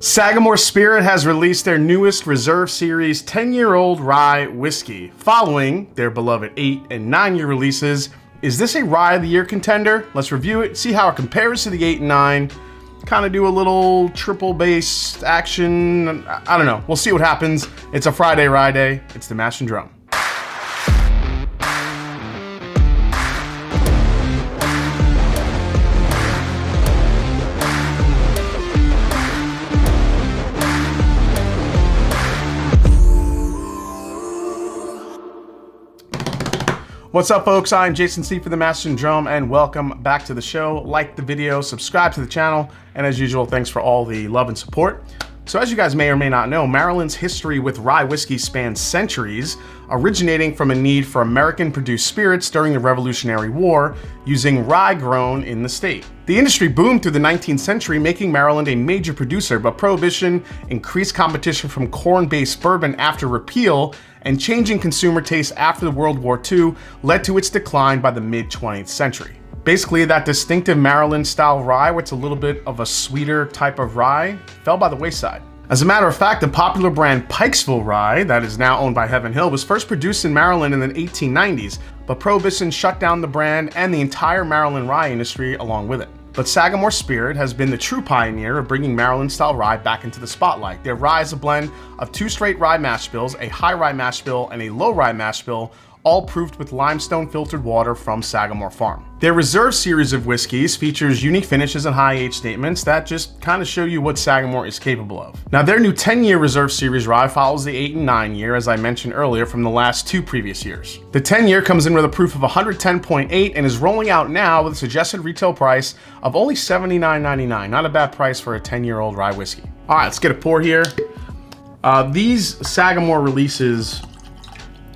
Sagamore Spirit has released their newest Reserve Series 10-year-old rye whiskey, following their beloved 8 and 9-year releases. Is this a Rye of the Year contender? Let's review it, see how it compares to the 8 and 9, kind of do a little triple bass action. I don't know, we'll see what happens. It's a Friday Rye Day, it's the Mash and Drum. What's up, folks? I'm Jason C for the Mash and Drum, and welcome back to the show. Like the video, subscribe to the channel, and as usual, thanks for all the love and support. So as you guys may or may not know, Maryland's history with rye whiskey spans centuries, originating from a need for American-produced spirits during the Revolutionary War, using rye grown in the state. The industry boomed through the 19th century, making Maryland a major producer, but Prohibition, increased competition from corn-based bourbon after repeal, and changing consumer tastes after the World War II led to its decline by the mid-20th century. Basically, that distinctive Maryland-style rye, which is a little bit of a sweeter type of rye, fell by the wayside. As a matter of fact, the popular brand Pikesville Rye, that is now owned by Heaven Hill, was first produced in Maryland in the 1890s, but Prohibition shut down the brand and the entire Maryland rye industry along with it. But Sagamore Spirit has been the true pioneer of bringing Maryland-style rye back into the spotlight. Their rye is a blend of 2 straight rye mash bills, a high rye mash bill, and a low rye mash bill, all proofed with limestone filtered water from Sagamore Farm. Their Reserve series of whiskeys features unique finishes and high age statements that just kind of show you what Sagamore is capable of. Now, their new 10-year Reserve series rye follows the 8 and 9 year, as I mentioned earlier, from the last 2 previous years. The 10-year comes in with a proof of 110.8 and is rolling out now with a suggested retail price of only $79.99. Not a bad price for a 10-year-old rye whiskey. All right, let's get a pour here. These Sagamore releases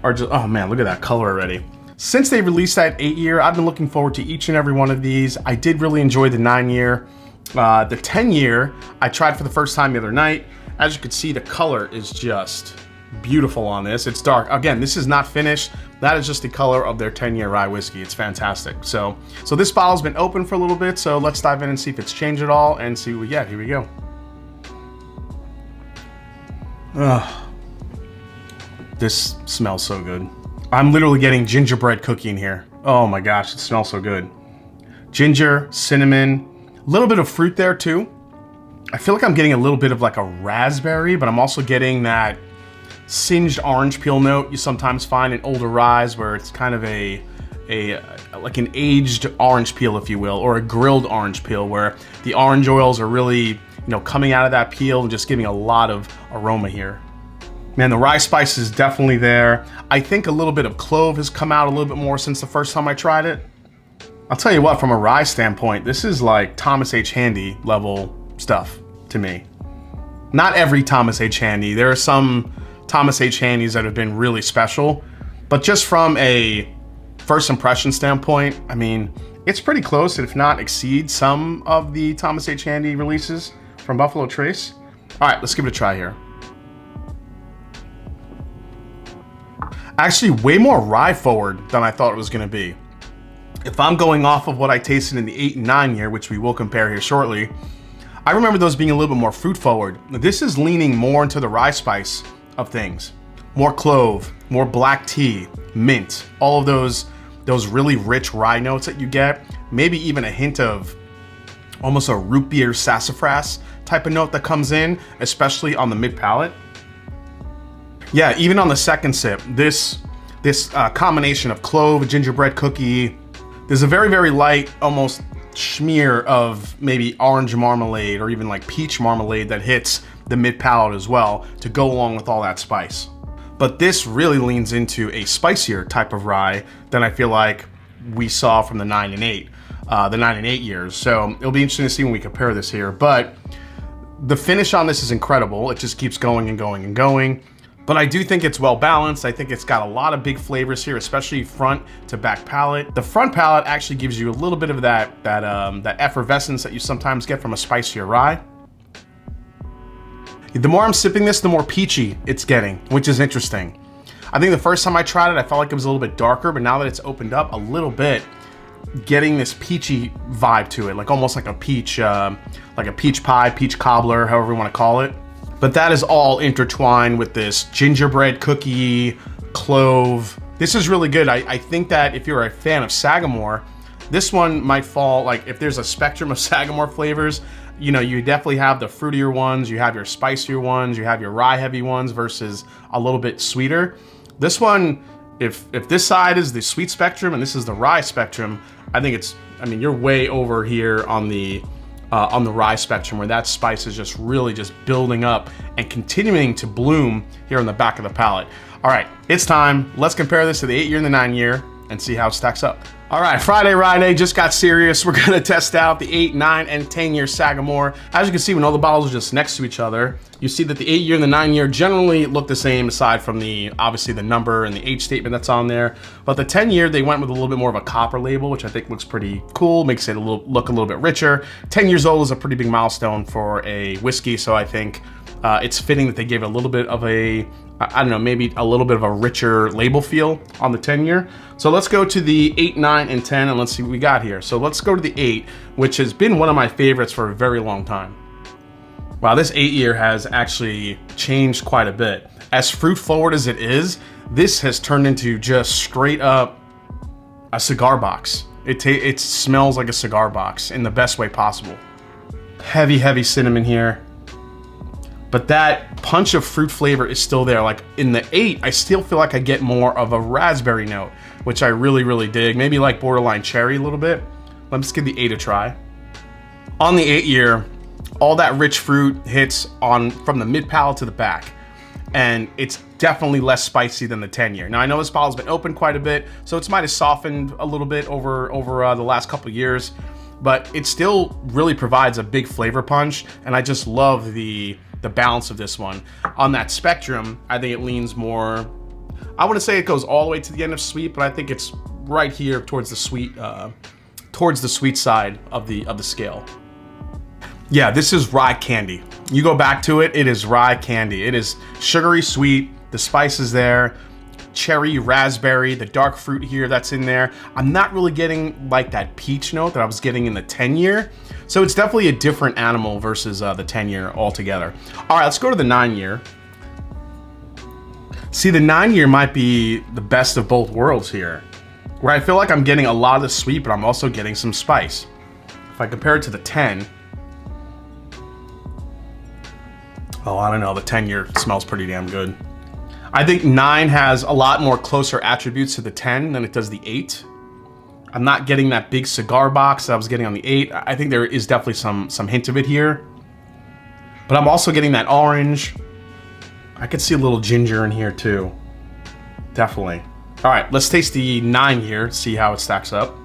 are just, oh man, look at that color already. Since they released that 8-year, I've been looking forward to each and every one of these. I did really enjoy the 9-year. The 10-year, I tried for the first time the other night. As you can see, the color is just beautiful on this. It's dark. Again, this is not finished. That is just the color of their 10-year rye whiskey. It's fantastic. So this bottle's been open for a little bit, so let's dive in and see if it's changed at all and see what we get. Here we go. This smells so good. I'm literally getting gingerbread cookie in here. Oh my gosh, it smells so good. Ginger, cinnamon, a little bit of fruit there too. I feel like I'm getting a little bit of like a raspberry, but I'm also getting that singed orange peel note you sometimes find in older ryes, where it's kind of like an aged orange peel, if you will, or a grilled orange peel, where the orange oils are really, coming out of that peel and just giving a lot of aroma here. Man, the rye spice is definitely there. I think a little bit of clove has come out a little bit more since the first time I tried it. I'll tell you what, from a rye standpoint, this is like Thomas H. Handy level stuff to me. Not every Thomas H. Handy. There are some Thomas H. Handys that have been really special, but just from a first impression standpoint, I mean, it's pretty close, if not exceeds some of the Thomas H. Handy releases from Buffalo Trace. All right, let's give it a try here. Actually, way more rye forward than I thought it was gonna be. If I'm going off of what I tasted in the 8 and 9 year, which we will compare here shortly, I remember those being a little bit more fruit forward. This is leaning more into the rye spice of things. More clove, more black tea, mint, all of those really rich rye notes that you get. Maybe even a hint of almost a root beer sassafras type of note that comes in, especially on the mid palate. Yeah, even on the second sip, this combination of clove, gingerbread cookie, there's a very, very light, almost smear of maybe orange marmalade or even like peach marmalade that hits the mid palate as well to go along with all that spice. But this really leans into a spicier type of rye than I feel like we saw from the 9 and 8, the 9 and 8 years. So it'll be interesting to see when we compare this here. But the finish on this is incredible. It just keeps going and going and going. But I do think it's well balanced. I think it's got a lot of big flavors here, especially front to back palate. The front palate actually gives you a little bit of that effervescence that you sometimes get from a spicier rye. The more I'm sipping this, the more peachy it's getting, which is interesting. I think the first time I tried it, I felt like it was a little bit darker, but now that it's opened up a little bit, getting this peachy vibe to it, like almost like a peach pie, peach cobbler, however you want to call it. But that is all intertwined with this gingerbread cookie, clove. This is really good. I think that if you're a fan of Sagamore, this one might fall, like if there's a spectrum of Sagamore flavors, you know, you definitely have the fruitier ones, you have your spicier ones, you have your rye heavy ones versus a little bit sweeter. This one, if this side is the sweet spectrum and this is the rye spectrum, I think you're way over here on the rye spectrum, where that spice is just really just building up and continuing to bloom here on the back of the palate. All right, it's time. Let's compare this to the 8-year and the 9-year and see how it stacks up. All right, Friday Rye Day just got serious. We're gonna test out the 8, 9, and 10-year Sagamore. As you can see, when all the bottles are just next to each other, you see that the 8-year and the 9-year generally look the same, aside from obviously the number and the age statement that's on there. But the 10-year, they went with a little bit more of a copper label, which I think looks pretty cool, makes it look a little bit richer. 10 years old is a pretty big milestone for a whiskey, so I think it's fitting that they gave it a little bit of I don't know, maybe a little bit of a richer label feel on the 10-year. So let's go to the 8, 9, and 10, and let's see what we got here. So let's go to the 8, which has been one of my favorites for a very long time. Wow, this 8-year has actually changed quite a bit. As fruit forward as it is, this has turned into just straight up a cigar box. It smells like a cigar box in the best way possible. Heavy, heavy cinnamon here. But that punch of fruit flavor is still there. Like in the 8, I still feel like I get more of a raspberry note, which I really, really dig. Maybe like borderline cherry a little bit. Let's give the 8 a try. On the 8-year, all that rich fruit hits from the mid palate to the back. And it's definitely less spicy than the 10-year. Now I know this bottle's been open quite a bit, so it's might have softened a little bit over the last couple of years, but it still really provides a big flavor punch, and I just love the balance of this one. On that spectrum, I think it leans more, I wouldn't say it goes all the way to the end of sweet, but I think it's right here towards the sweet side of the scale. Yeah, this is rye candy. You go back to it, it is rye candy. It is sugary sweet, the spice is there, cherry, raspberry, the dark fruit here that's in there. I'm not really getting like that peach note that I was getting in the 10-year. So it's definitely a different animal versus the 10-year altogether. All right, let's go to the 9-year. See, the 9-year might be the best of both worlds here, where I feel like I'm getting a lot of the sweet, but I'm also getting some spice. If I compare it to the 10, oh, I don't know, the 10-year smells pretty damn good. I think 9 has a lot more closer attributes to the 10 than it does the 8. I'm not getting that big cigar box that I was getting on the 8. I think there is definitely some hint of it here. But I'm also getting that orange. I could see a little ginger in here too. Definitely. All right, let's taste the 9-year, see how it stacks up.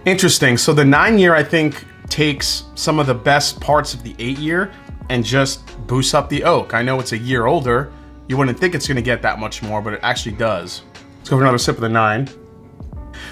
Interesting, so the 9-year I think takes some of the best parts of the 8-year and just boosts up the oak. I know it's a year older. You wouldn't think it's gonna get that much more, but it actually does. Let's go for another sip of the 9.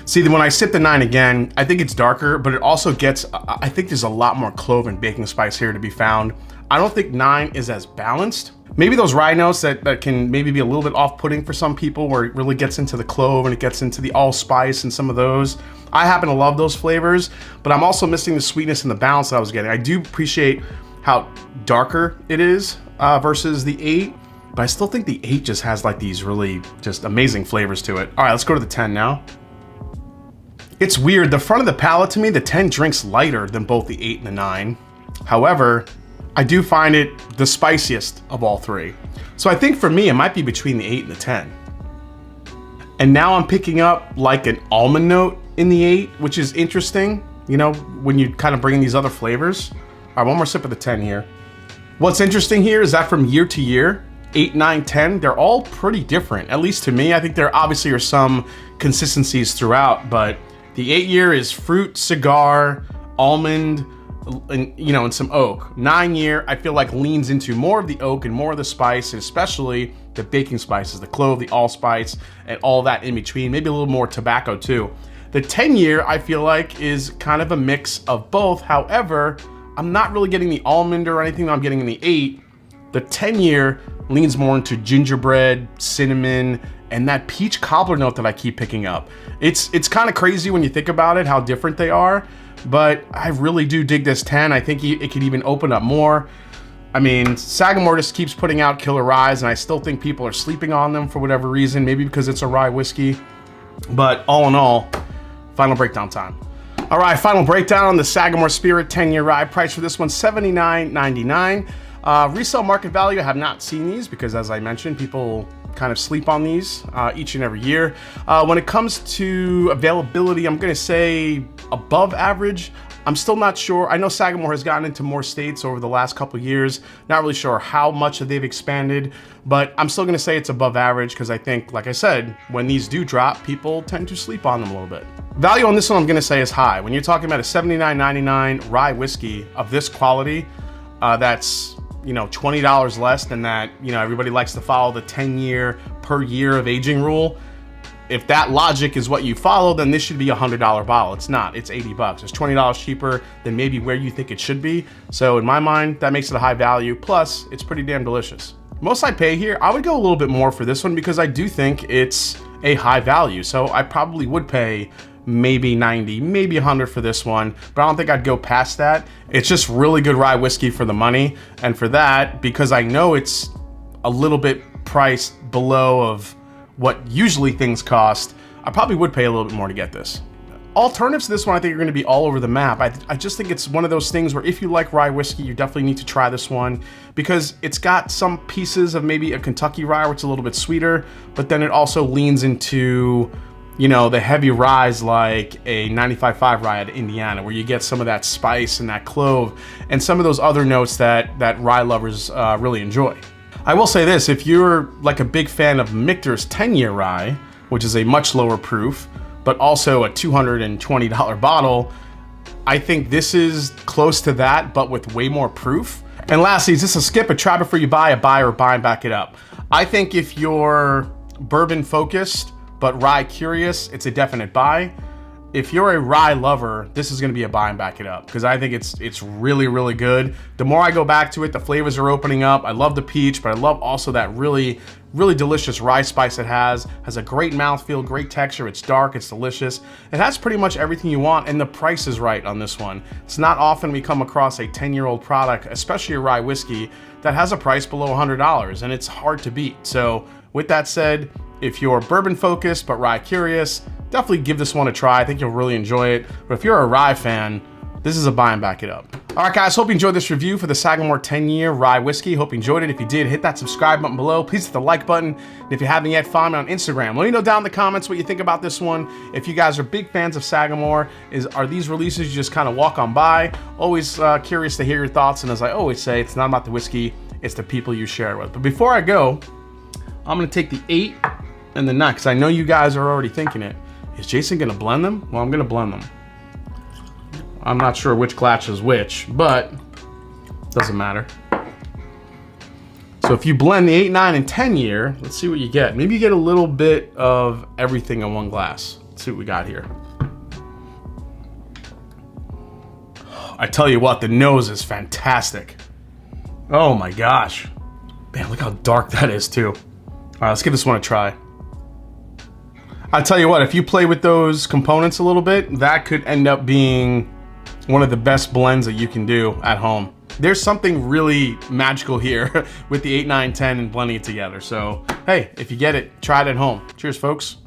See, when I sip the 9 again, I think it's darker, but it also gets, I think there's a lot more clove and baking spice here to be found. I don't think 9 is as balanced. Maybe those rye notes that can maybe be a little bit off-putting for some people, where it really gets into the clove and it gets into the allspice and some of those. I happen to love those flavors, but I'm also missing the sweetness and the balance that I was getting. I do appreciate how darker it is versus the 8, but I still think the 8 just has like these really just amazing flavors to it. All right, let's go to the 10 now. It's weird, the front of the palate to me, the 10 drinks lighter than both the 8 and the 9. However, I do find it the spiciest of all three. So I think for me, it might be between the 8 and the 10. And now I'm picking up like an almond note in the 8, which is interesting, you know, when you kind of bring in these other flavors. All right, one more sip of the 10 here. What's interesting here is that from year to year, 8, 9, 10, they're all pretty different, at least to me. I think there obviously are some consistencies throughout, but the 8-year is fruit, cigar, almond, and you know, and some oak. 9-year, I feel like leans into more of the oak and more of the spice, and especially the baking spices, the clove, the allspice, and all that in between. Maybe a little more tobacco too. The 10-year, I feel like, is kind of a mix of both. However, I'm not really getting the almond or anything that I'm getting in the 8. The 10-year leans more into gingerbread, cinnamon, and that peach cobbler note that I keep picking up. It's kind of crazy when you think about it, how different they are, but I really do dig this 10. I think it could even open up more. I mean, Sagamore just keeps putting out killer ryes, and I still think people are sleeping on them for whatever reason, maybe because it's a rye whiskey. But all in all, final breakdown time. All right, final breakdown on the Sagamore Spirit 10-year rye. Price for this one, $79.99. Resale market value, I have not seen these because, as I mentioned, people kind of sleep on these each and every year. When it comes to availability, I'm gonna say above average. I'm still not sure. I know Sagamore has gotten into more states over the last couple of years. Not really sure how much they've expanded, but I'm still gonna say it's above average because I think, like I said, when these do drop, people tend to sleep on them a little bit. Value on this one, I'm gonna say, is high. When you're talking about a $79.99 rye whiskey of this quality, that's, you know, $20 less than that. You know, everybody likes to follow the 10-year per year of aging rule. If that logic is what you follow, then this should be a $100 bottle. It's not, it's 80 bucks. It's $20 cheaper than maybe where you think it should be. So in my mind, that makes it a high value. Plus, it's pretty damn delicious. Most I pay here, I would go a little bit more for this one because I do think it's a high value. So I probably would pay maybe 90, maybe 100 for this one, but I don't think I'd go past that. It's just really good rye whiskey for the money. And for that, because I know it's a little bit priced below of what usually things cost, I probably would pay a little bit more to get this. Alternatives to this one, I think, are gonna be all over the map. I just think it's one of those things where if you like rye whiskey, you definitely need to try this one because it's got some pieces of maybe a Kentucky rye, which is a little bit sweeter, but then it also leans into, you know, the heavy ryes like a 95.5 rye out of Indiana, where you get some of that spice and that clove and some of those other notes that rye lovers really enjoy. I will say this, if you're like a big fan of Michter's 10-year rye, which is a much lower proof, but also a $220 bottle, I think this is close to that, but with way more proof. And lastly, is this a skip, a try before you buy, a buy, or buy and back it up? I think if you're bourbon focused, but rye curious, it's a definite buy. If you're a rye lover, this is gonna be a buy and back it up because I think it's really, really good. The more I go back to it, the flavors are opening up. I love the peach, but I love also that really, really delicious rye spice it has a great mouthfeel, great texture. It's dark, it's delicious. It has pretty much everything you want, and the price is right on this one. It's not often we come across a 10-year-old product, especially a rye whiskey, that has a price below $100, and it's hard to beat. So with that said, if you're bourbon focused but rye curious, definitely give this one a try. I think you'll really enjoy it. But if you're a rye fan, this is a buy and back it up. All right, guys, hope you enjoyed this review for the Sagamore 10-year rye whiskey. Hope you enjoyed it. If you did, hit that subscribe button below. Please hit the like button. And if you haven't yet, follow me on Instagram. Let me know down in the comments what you think about this one. If you guys are big fans of Sagamore, are these releases you just kind of walk on by? Always curious to hear your thoughts. And as I always say, it's not about the whiskey, it's the people you share it with. But before I go, I'm gonna take the 8 and the 9, because I know you guys are already thinking it. Is Jason gonna blend them? Well, I'm gonna blend them. I'm not sure which clutch is which, but doesn't matter. So if you blend the 8, 9, and 10 year, let's see what you get. Maybe you get a little bit of everything in one glass. Let's see what we got here. I tell you what, the nose is fantastic. Oh my gosh. Man, look how dark that is too. All right, let's give this one a try. I tell you what, if you play with those components a little bit, that could end up being one of the best blends that you can do at home. There's something really magical here with the 8, 9, 10 and blending it together. So, hey, if you get it, try it at home. Cheers, folks.